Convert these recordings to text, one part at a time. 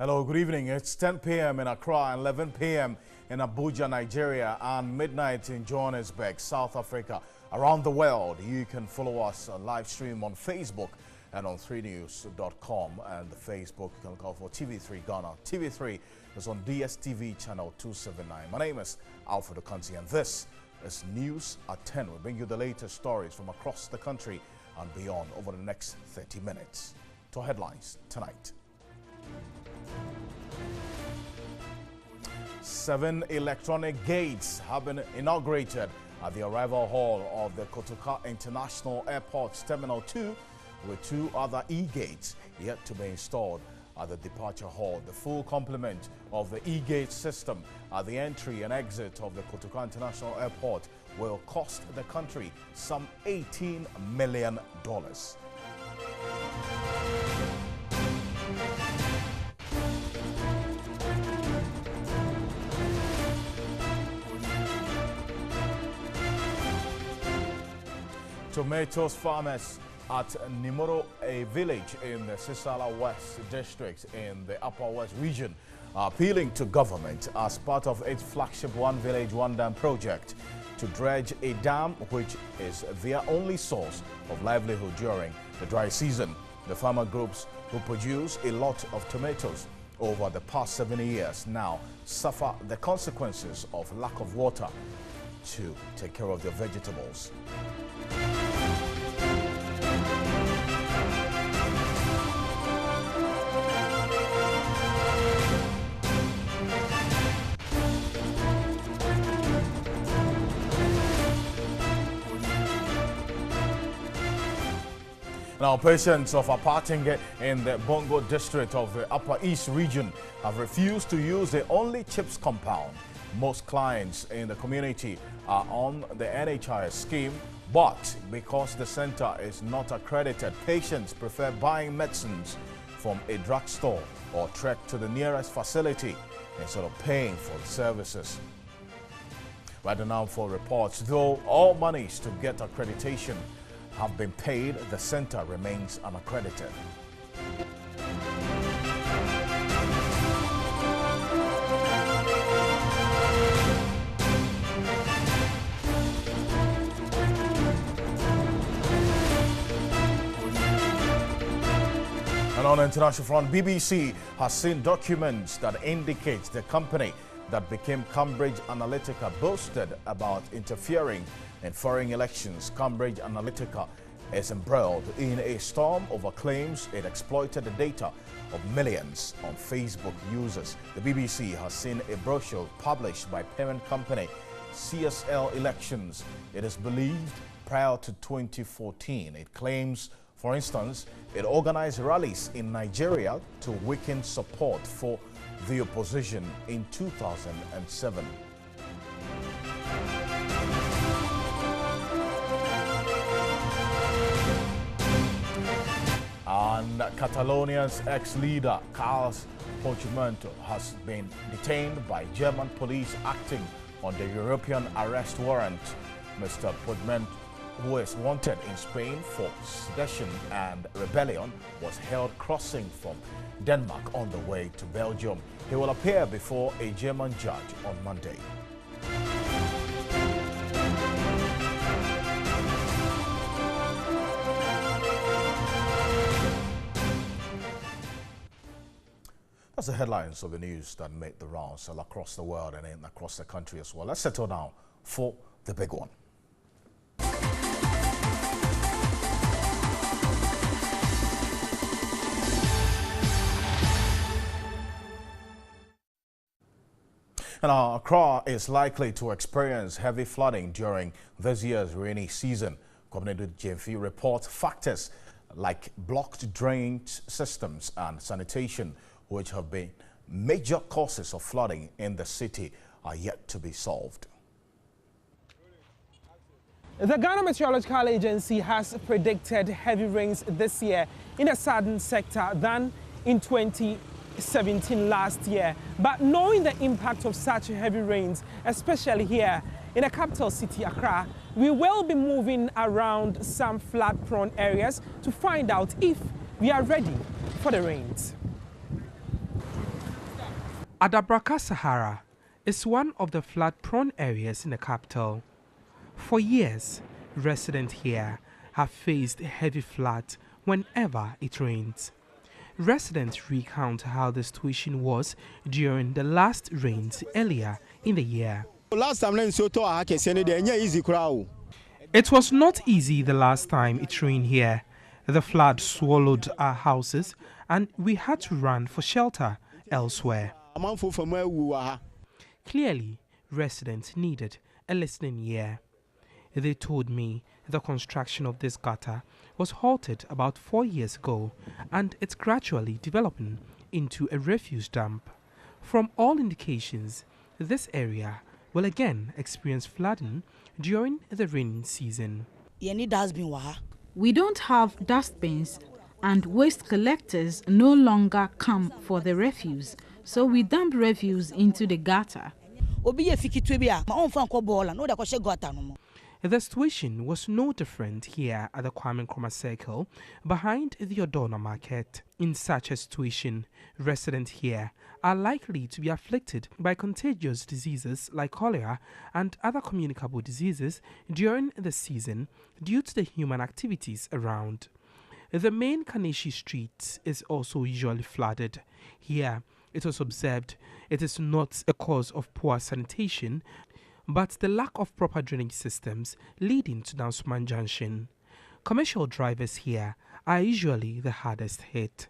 Hello, good evening. It's 10 p.m. in Accra, 11 p.m. in Abuja, Nigeria, and midnight in Johannesburg, South Africa. Around the world, you can follow us on live stream on Facebook and on 3news.com. And the Facebook, you can call for TV3 Ghana. TV3 is on DSTV channel 279. My name is Alfred Okansi, and this is News at 10. We bring you the latest stories from across the country and beyond over the next 30 minutes. To headlines tonight. 7 electronic gates have been inaugurated at the arrival hall of the Kotoka International Airport's Terminal 2, with 2 other e-gates yet to be installed at the departure hall. The full complement of the e-gate system at the entry and exit of the Kotoka International Airport will cost the country some $18 million. Tomatoes farmers at Nimoro, a village in the Sisala West district in the Upper West region, are appealing to government as part of its flagship One Village, One Dam project to dredge a dam which is their only source of livelihood during the dry season. The farmer groups who produce a lot of tomatoes over the past 70 years now suffer the consequences of lack of water to take care of their vegetables. Now, patients of Aparting in the Bongo district of the Upper East region have refused to use the only CHIPS compound. Most clients in the community are on the NHIS scheme, but because the center is not accredited, patients prefer buying medicines from a drugstore or trek to the nearest facility instead of paying for the services. Right now, for reports, though all monies to get accreditation have been paid, the center remains unaccredited. And on the international front, BBC has seen documents that indicate the company that became Cambridge Analytica boasted about interfering in foreign elections. Cambridge Analytica is embroiled in a storm over claims it exploited the data of millions on Facebook users. The BBC has seen a brochure published by parent company CSL Elections. It is believed prior to 2014. It claims, for instance, it organized rallies in Nigeria to weaken support for the opposition in 2007. And Catalonia's ex-leader, Carles Puigdemont, has been detained by German police acting on the European arrest warrant. Mr. Puigdemont, who is wanted in Spain for sedition and rebellion, was held crossing from Denmark on the way to Belgium. He will appear before a German judge on Monday. That's the headlines of the news that made the rounds all across the world and across the country as well. Let's settle down for the big one. And Accra is likely to experience heavy flooding during this year's rainy season. Coordinator JMV reports factors like blocked drainage systems and sanitation, which have been major causes of flooding in the city, are yet to be solved. The Ghana Meteorological Agency has predicted heavy rains this year in a southern sector than in 2017 last year. But knowing the impact of such heavy rains, especially here in the capital city, Accra, we will be moving around some flood-prone areas to find out if we are ready for the rains. Adabraka Sahara is one of the flood-prone areas in the capital. For years, residents here have faced heavy floods whenever it rains. Residents recount how the situation was during the last rains earlier in the year. Last time It was not easy the last time it rained here. The flood swallowed our houses and we had to run for shelter elsewhere. Clearly, residents needed a listening ear. They told me the construction of this gutter was halted about 4 years ago and it's gradually developing into a refuse dump. From all indications, this area will again experience flooding during the rainy season. We don't have dustbins and waste collectors no longer come for the refuse, so we dump refuse into the gutter. The situation was no different here at the Kwame Nkrumah Circle behind the Odona Market. In such a situation, residents here are likely to be afflicted by contagious diseases like cholera and other communicable diseases during the season due to the human activities around. The main Kaneshi Street is also usually flooded. Here, it was observed it is not a cause of poor sanitation, but the lack of proper drainage systems leading to Dansoman Junction. Commercial drivers here are usually the hardest hit.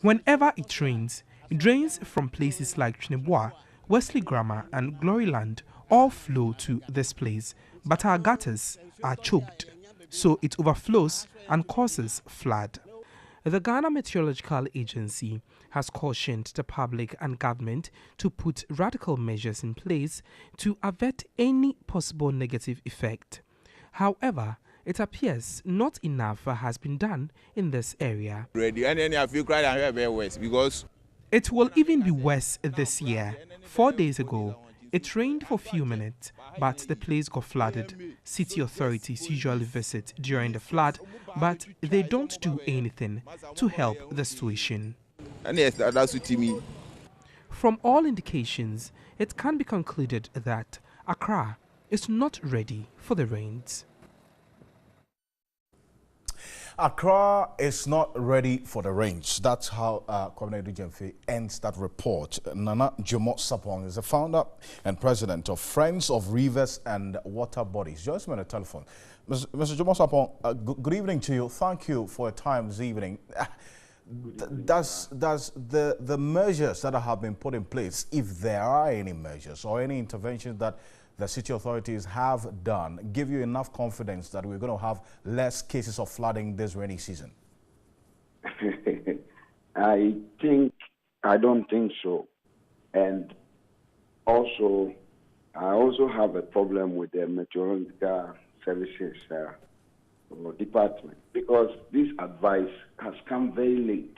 Whenever it rains, drains from places like Chineboa, Wesley Grammar and Gloryland all flow to this place, but our gutters are choked, so it overflows and causes flood. The Ghana Meteorological Agency has cautioned the public and government to put radical measures in place to avert any possible negative effect. However, it appears not enough has been done in this area. It will even be worse this year. 4 days ago, it rained for a few minutes, but the place got flooded. City authorities usually visit during the flood, but they don't do anything to help the situation. From all indications, it can be concluded that Accra is not ready for the rains. Accra is not ready for the rains. That's how Kwame Edu-Gyamfi ends that report. Nana Jomo Sapong is the founder and president of Friends of Rivers and Water Bodies. Join me on the telephone. Mr. Jomo Sapong, good evening to you. Thank you for your time this evening. Does the measures that have been put in place, if there are any measures or any interventions that the city authorities have done, give you enough confidence that we're going to have less cases of flooding this rainy season? I don't think so. And also, I also have a problem with the meteorological services department, because this advice has come very late,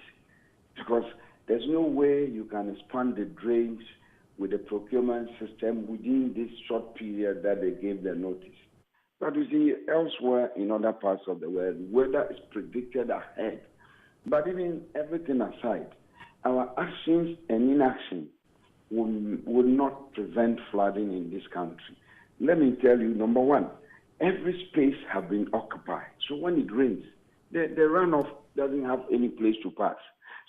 because there's no way you can expand the drains with the procurement system within this short period that they gave the notice. But you see, elsewhere in other parts of the world, weather is predicted ahead. But even everything aside, our actions and inaction will not prevent flooding in this country. Let me tell you, number one, every space has been occupied. So when it rains, the runoff doesn't have any place to pass.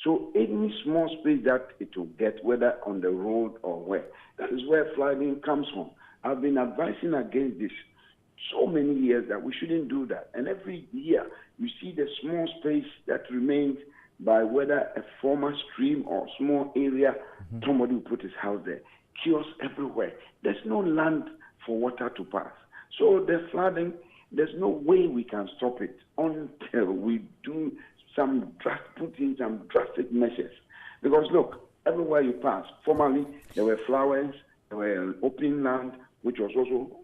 So any small space that it will get, whether on the road or where, that is where flooding comes from. I've been advising against this so many years that we shouldn't do that. And every year, you see the small space that remains by whether a former stream or small area, somebody will put his house there. Kiosks everywhere. There's no land for water to pass. So the flooding, there's no way we can stop it until we do put in some drastic measures. Because look, everywhere you pass, formerly there were flowers, there were open land, which was also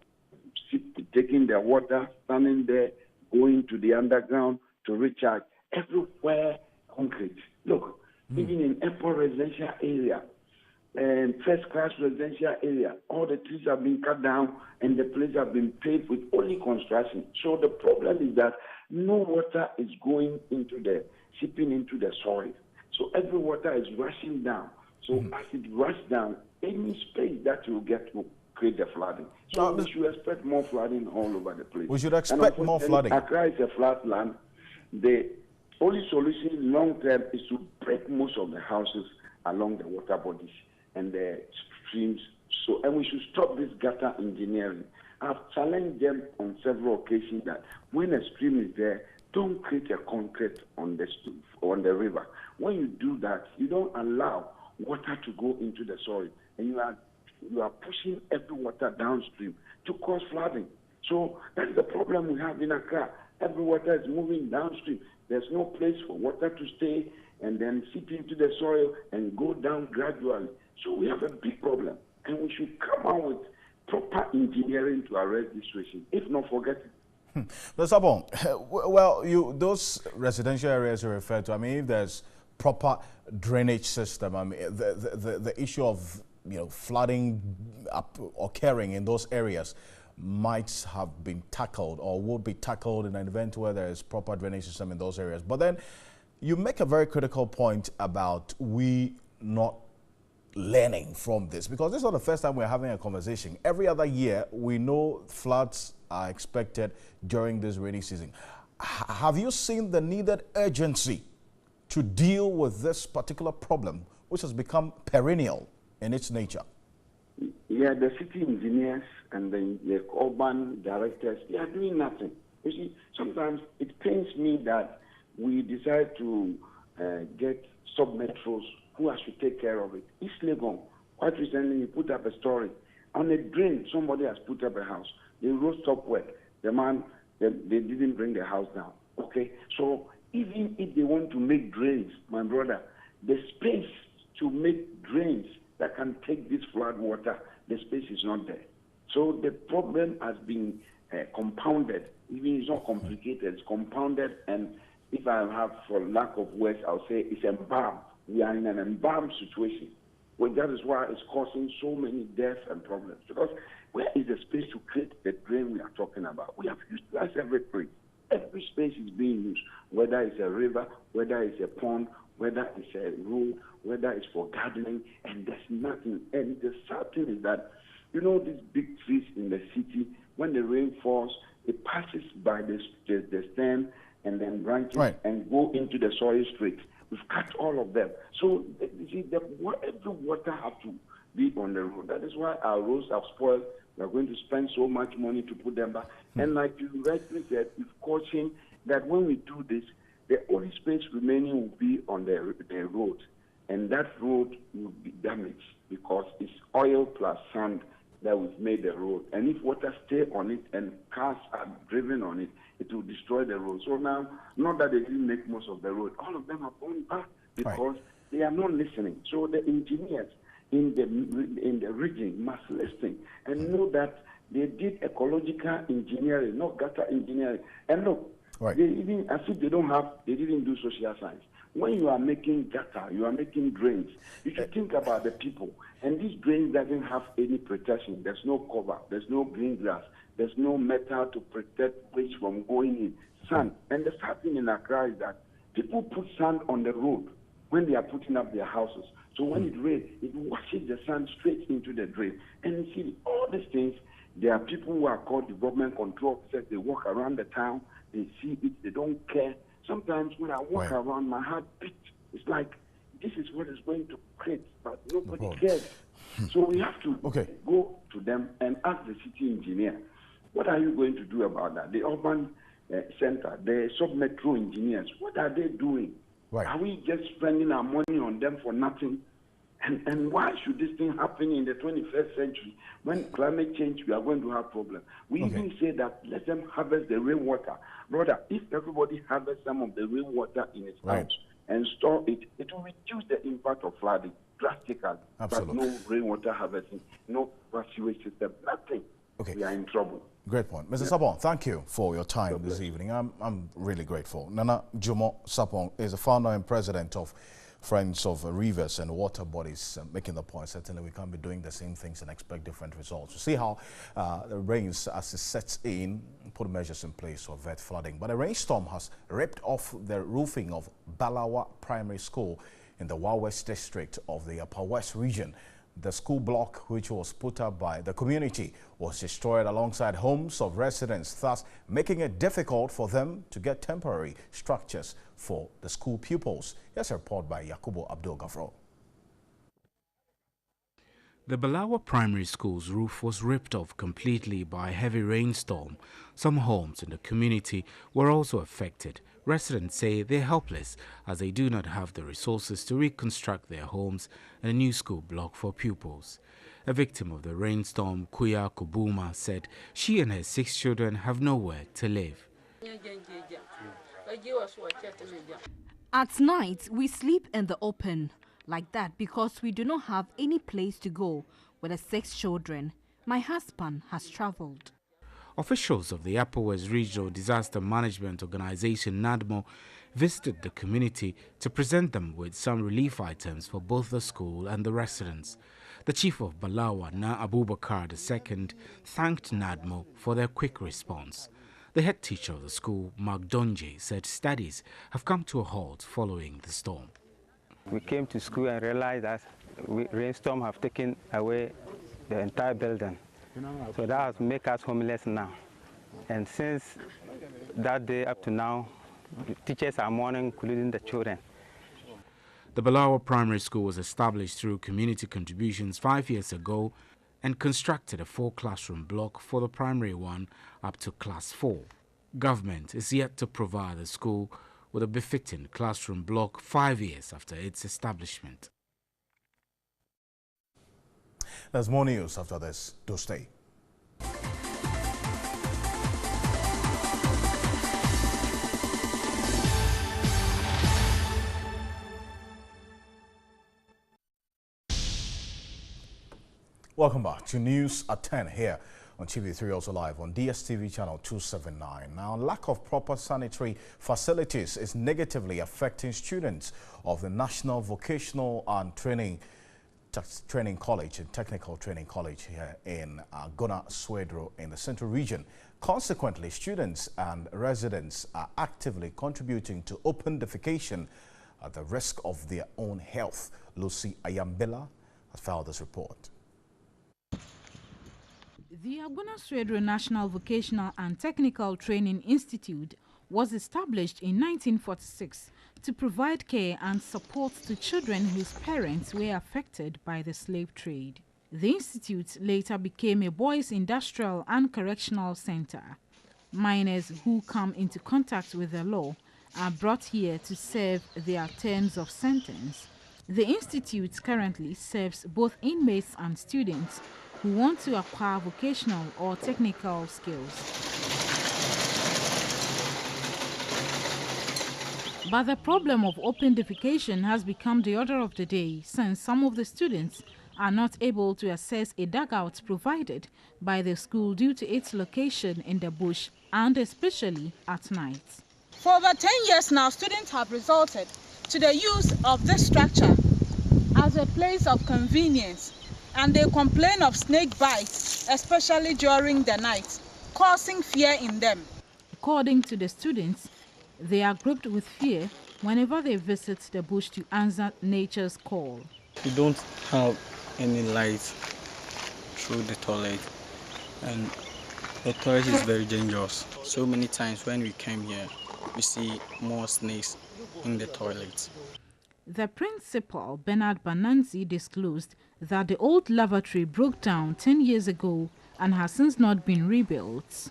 taking their water, standing there, going to the underground to recharge. Everywhere concrete. Look, even in airport residential area and first-class residential area, all the trees have been cut down and the place have been paved with only construction. So the problem is that no water is going into seeping into the soil. So every water is rushing down. So as it rushes down, any space that you get will create the flooding. So we should expect more flooding all over the place. We should expect more flooding. Accra is a flat land. The only solution long term is to break most of the houses along the water bodies and the streams. So, and we should stop this gutter engineering. I've challenged them on several occasions that when a stream is there, don't create a concrete on the river. When you do that, you don't allow water to go into the soil, and you are pushing every water downstream to cause flooding. So that's the problem we have in Accra. Every water is moving downstream. There's no place for water to stay and then seep into the soil and go down gradually. So we have a big problem, and we should come out with proper engineering to arrest this situation. If not, forget it. Mr. Sapong, well, those residential areas you refer to, I mean, if there's proper drainage system, I mean, the issue of flooding occurring in those areas might have been tackled or would be tackled in an event where there is proper drainage system in those areas. But then you make a very critical point about we not learning from this, because this is not the first time we're having a conversation. Every other year, we know floods are expected during this rainy season. Have you seen the needed urgency to deal with this particular problem, which has become perennial in its nature? Yeah, the city engineers and the urban directors, they are doing nothing. You see, sometimes it pains me that we decide to get sub-metros who should take care of it. East Legon, quite recently, we put up a story. On a drain, somebody has put up a house. The road stopped work. The man, they didn't bring the house down. Okay? So even if they want to make drains, my brother, the space to make drains that can take this flood water, the space is not there. So the problem has been compounded. Even it's not complicated, it's compounded. And if I have, for lack of words, I'll say it's embalmed. We are in an embalmed situation. Well, that is why it's causing so many deaths and problems. Because where is the space to create the drain we are talking about? We have utilized everything. Every space is being used, whether it's a river, whether it's a pond, whether it's a road, whether it's for gardening, and there's nothing. And the sad thing is that, these big trees in the city, when the rain falls, it passes by the stem and then branches and go into the soil straight. We've cut all of them. So, you see, every water has to be on the road. That is why our roads are spoiled. We are going to spend so much money to put them back. And like you rightly said, we've cautioned that when we do this, the only space remaining will be on the road. And that road will be damaged because it's oil plus sand that we've made the road. And if water stay on it and cars are driven on it, it will destroy the road. So now, not that they didn't make most of the road, all of them have gone back because they are not listening. So the engineers in the region must listen and know that they did ecological engineering, not gutter engineering. And look, they even, as if they didn't do social science. When you are making gutter, you are making drains, you should think about the people. And this drain doesn't have any protection. There's no cover. There's no green grass. There's no metal to protect waste from going in. Sand. And the sad thing in Accra is that people put sand on the road when they are putting up their houses. So when it rains, it washes the sand straight into the drain. And you see, all these things, there are people who are called development control officers. They walk around the town. They see it. They don't care. Sometimes when I walk around, my heart beats. It's like, this is what is going to create, but nobody cares. So we have to go to them and ask the city engineer, what are you going to do about that? The urban center, the sub-metro engineers, what are they doing? Are we just spending our money on them for nothing? And why should this thing happen in the 21st century? When climate change, we are going to have problems. We even say that let them harvest the rainwater. Brother, if everybody harvests some of the rainwater in its house and store it, it will reduce the impact of flooding drastically. Absolutely. But no rainwater harvesting, no sewage system, nothing. We are in trouble. Great point. Mr. Sapong, thank you for your time this evening. I'm really grateful. Nana Jomo Sapong is the founder and president of Friends of Rivers and Water Bodies, making the point certainly we can't be doing the same things and expect different results. We see how the rains, as it sets in, put measures in place to avert flooding. But a rainstorm has ripped off the roofing of Balawa Primary School in the Wa West district of the Upper West region. The school block, which was put up by the community, was destroyed alongside homes of residents, thus making it difficult for them to get temporary structures for the school pupils. Here's a report by Yakubu Abdul Gafro. The Balawa Primary School's roof was ripped off completely by a heavy rainstorm. Some homes in the community were also affected. Residents say they're helpless as they do not have the resources to reconstruct their homes and a new school block for pupils. A victim of the rainstorm, Kuya Kubuma, said she and her 6 children have nowhere to live. At night, we sleep in the open like that because we do not have any place to go with the 6 children. My husband has traveled. Officials of the Upper West Regional Disaster Management Organization, NADMO, visited the community to present them with some relief items for both the school and the residents. The chief of Balawa, Na Abubakar II, thanked NADMO for their quick response. The head teacher of the school, Mark Donje, said studies have come to a halt following the storm. We came to school and realized that rainstorm have taken away the entire building. So that has made us homeless now. And since that day up to now, the teachers are mourning, including the children. The Balawa Primary School was established through community contributions 5 years ago and constructed a 4-classroom block for the primary one up to class 4. Government is yet to provide the school with a befitting classroom block 5 years after its establishment. There's more news after this. Do stay. Welcome back to News at 10 here on TV3, also live on DSTV channel 279. Now, lack of proper sanitary facilities is negatively affecting students of the National Vocational and Training College and Technical Training College here in Gona Swedro in the Central Region. Consequently, students and residents are actively contributing to open defecation at the risk of their own health. Lucy Ayambela has filed this report. The Gona Swedro National Vocational and Technical Training Institute was established in 1946 to provide care and support to children whose parents were affected by the slave trade. The institute later became a boys' industrial and correctional center. Minors who come into contact with the law are brought here to serve their terms of sentence. The institute currently serves both inmates and students who want to acquire vocational or technical skills. But the problem of open defecation has become the order of the day since some of the students are not able to access a dugout provided by the school due to its location in the bush and especially at night. For over 10 years now, students have resorted to the use of this structure as a place of convenience, and they complain of snake bites, especially during the night, causing fear in them. According to the students, they are gripped with fear whenever they visit the bush to answer nature's call. We don't have any light through the toilet, and the toilet is very dangerous. So many times when we came here, we see more snakes in the toilets. The principal, Bernard Bananzi, disclosed that the old lavatory broke down 10 years ago and has since not been rebuilt.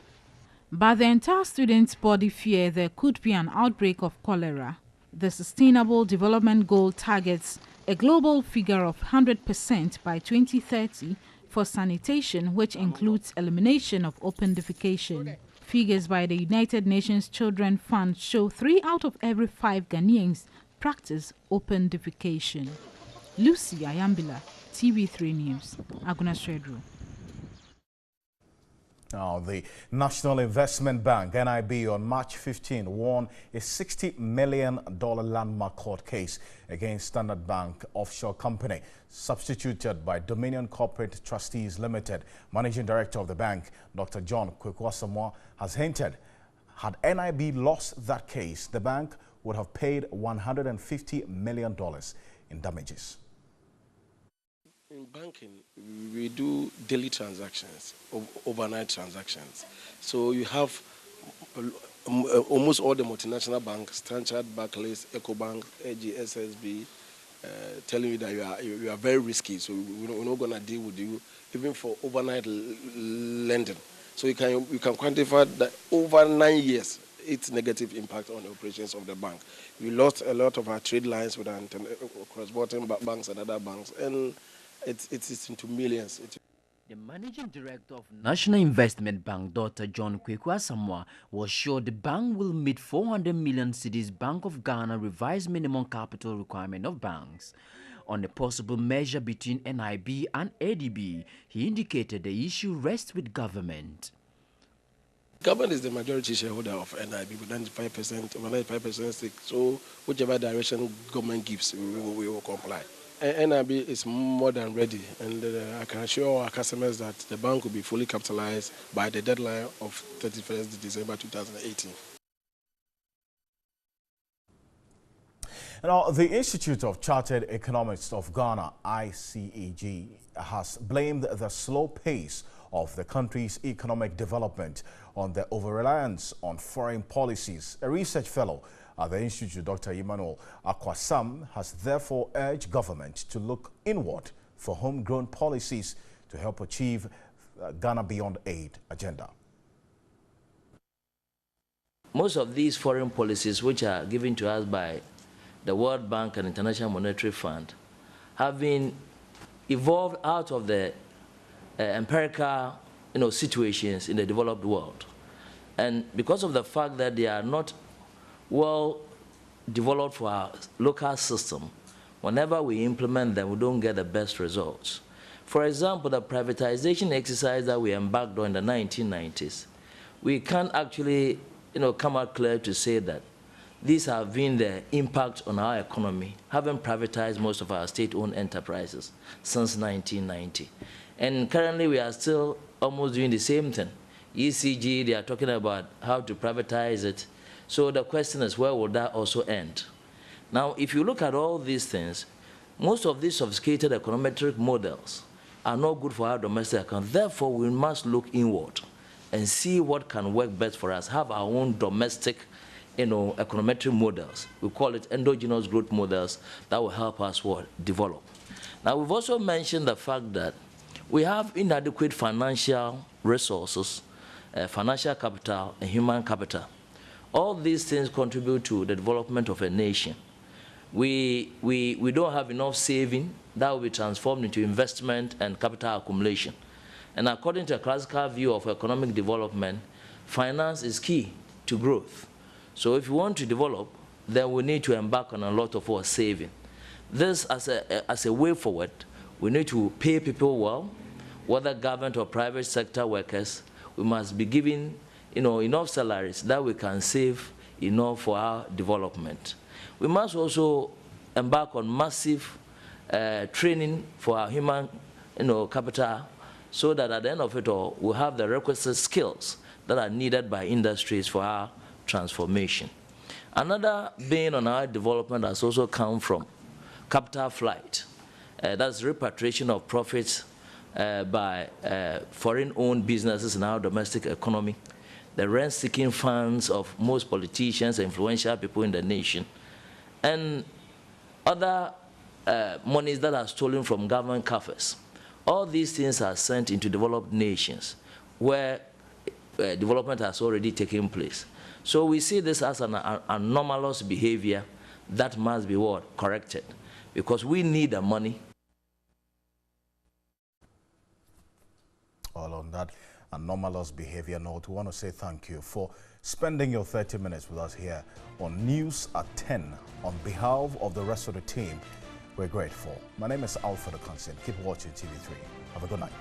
But the entire students' body fear there could be an outbreak of cholera. The Sustainable Development Goal targets a global figure of 100% by 2030 for sanitation, which includes elimination of open defecation. Figures by the United Nations Children Fund show 3 out of every 5 Ghanaians practice open defecation. Lucy Ayambila, TV3 News, Gona Swedro. Now, the National Investment Bank, NIB, on March 15 won a $60 million landmark court case against Standard Bank Offshore Company, substituted by Dominion Corporate Trustees Limited. Managing Director of the bank, Dr. John Kwekwasamoah, has hinted, had NIB lost that case, the bank would have paid $150 million. in damages. In banking, we do daily transactions, overnight transactions. So you have almost all the multinational banks, Standard, Barclays, Ecobank, AG, SSB, telling you that you are very risky, so we're not going to deal with you, even for overnight lending. So you can quantify that over 9 years, its negative impact on the operations of the bank. We lost a lot of our trade lines with our cross-border banks and other banks, and it's into millions. The managing director of National Investment Bank, Dr. John Kweku Asamoah, was sure the bank will meet 400 million cedis Bank of Ghana revised minimum capital requirement of banks. On the possible measure between NIB and ADB, he indicated the issue rests with government. Government is the majority shareholder of NIB with 95% stake. So whichever direction government gives, we will comply. NIB is more than ready, and I can assure our customers that the bank will be fully capitalized by the deadline of 31st December 2018. Now, the Institute of Chartered Economists of Ghana, ICEG, has blamed the slow pace of the country's economic development on the over-reliance on foreign policies. A research fellow at the Institute, Dr. Emmanuel Akwasam, has therefore urged government to look inward for homegrown policies to help achieve Ghana Beyond Aid agenda. Most of these foreign policies, which are given to us by the World Bank and International Monetary Fund, have been evolved out of the empirical situations in the developed world. And because of the fact that they are not well developed for our local system, whenever we implement them, we don't get the best results. For example, the privatization exercise that we embarked on in the 1990s, we can't actually come out clear to say that these have been the impact on our economy, having privatized most of our state-owned enterprises since 1990. And currently, we are still almost doing the same thing. ECG, they are talking about how to privatize it. So the question is, where will that also end? Now, if you look at all these things, most of these sophisticated econometric models are not good for our domestic account. Therefore, we must look inward and see what can work best for us, have our own domestic econometric models. We call it endogenous growth models that will help us develop. Now, we've also mentioned the fact that we have inadequate financial resources, financial capital, and human capital. All these things contribute to the development of a nation. We don't have enough saving that will be transformed into investment and capital accumulation. And according to a classical view of economic development, finance is key to growth. So if we want to develop, then we need to embark on a lot of our saving. This, as a way forward, we need to pay people well, whether government or private sector workers. We must be giving enough salaries that we can save enough for our development. We must also embark on massive training for our human capital, so that at the end of it all, we'll have the requisite skills that are needed by industries for our transformation. Another bane on our development has also come from capital flight. That's repatriation of profits by foreign-owned businesses in our domestic economy, the rent-seeking funds of most politicians and influential people in the nation, and other monies that are stolen from government coffers. All these things are sent into developed nations where development has already taken place. So we see this as an anomalous behavior that must be corrected, because we need the money. All on that anomalous behavior note, we want to say thank you for spending your 30 minutes with us here on News at 10. On behalf of the rest of the team, we're grateful. My name is Alfred Okansin. Keep watching TV3. Have a good night.